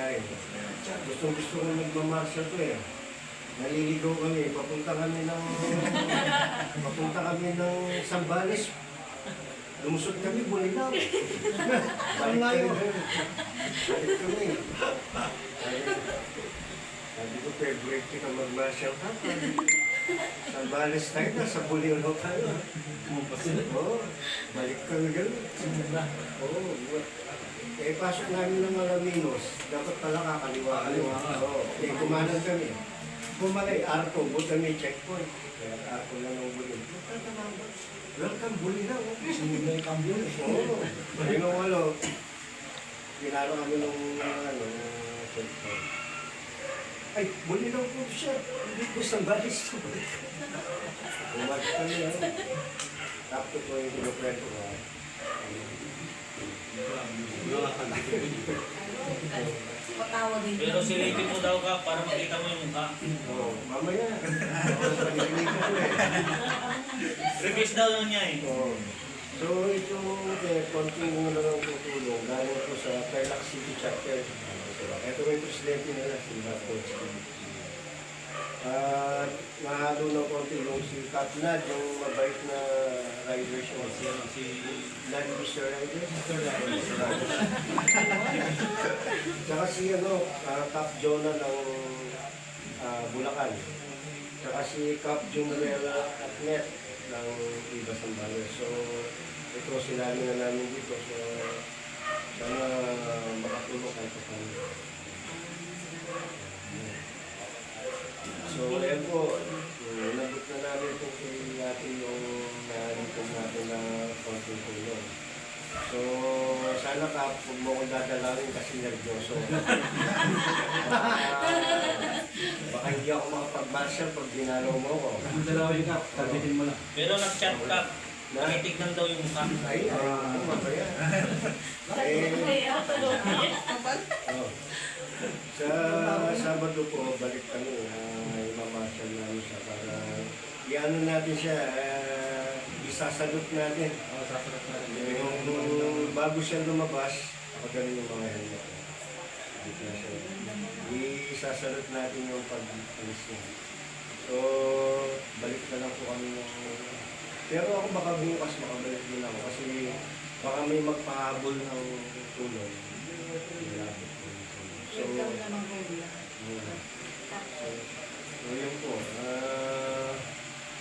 biyahe. Gusto ko nagmamarshal ko eh. Naliligaw kami, papunta kami ng Zambales. Lumusot kami, Bulinaw. Balik kami. Sabi ko, favorite ka mag-marshal ka. Zambales tayo na, sa Bulinaw tayo. Oo, balik kami gano'n. Oo, eh, pasok namin ng Malaminos. Dapat pala kakaliwa. Oo, eh, kumanan kami. Kumalay, Arco, buta may checkpoint. Kaya Arco lang ng Bulinaw. Welcome, Bulinaw. Sinigay cambio. Oo, ano, pinalo kami nung, checkpoint. Ay, Bulinaw po siya. Hindi ko Zambales to. Kumalit kami, Tapos ko yung kinukwento ko. Patawag din. Pero silipin mo daw ka para makita mo yung mukha. Oo, mamaya. Pag-ibig ko eh. Request daw niya eh. Oo. So, itong konting lang ang tutulong galing po sa Tarlac City Chapter. Ito yung presidente nila, si Coach. At mahalo ng konti yung si Katnad, yung mabait na rider siya. Si Land Mr. Rider. Tsaka si Cap Jonah ng Bulacan. Tsaka si Cap Junrel Atnet ng Iba Zambales. So, ito sinali na namin dito. So, sana makatulong kahit pa kami. So, ayan po, nabot na namin po kay atin yung nalipong natin na konting tulong. So, sana ka, huwag mo kong dadalawin kasi nervyoso. Baka hindi ako makapag-marshal pag dinalaw mo ko. Ang dalawin ka, targetin mo lang. Pero nag-chat ka. Nakitignan daw yung mukha. Ay, mamaya. Sa Sabado po, balik kami. Imamarshal namin siya para i-ano natin siya, isasalot natin. Sasalat na rin. Yung bago siya lumabas, ako ganun yung mga helmet. Isasalot natin yung pag-alis niya. So, balik na lang po kami ng... Pero ako baka bukas makabalik din ako kasi baka may magpahabol ng tulong. So, yun po.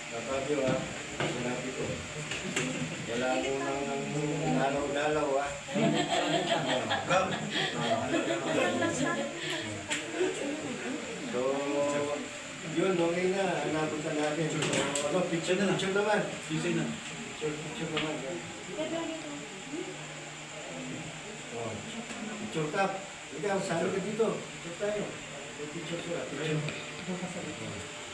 Kapabyo sinabi ko. Wala mo nang dalaw-dalaw So, yun, okay na. Napunta natin. So, picture na. Picture naman. Picture naman. Picture cup. Ikaw, saan ka dito? Picture tayo. Picture sila. Picture.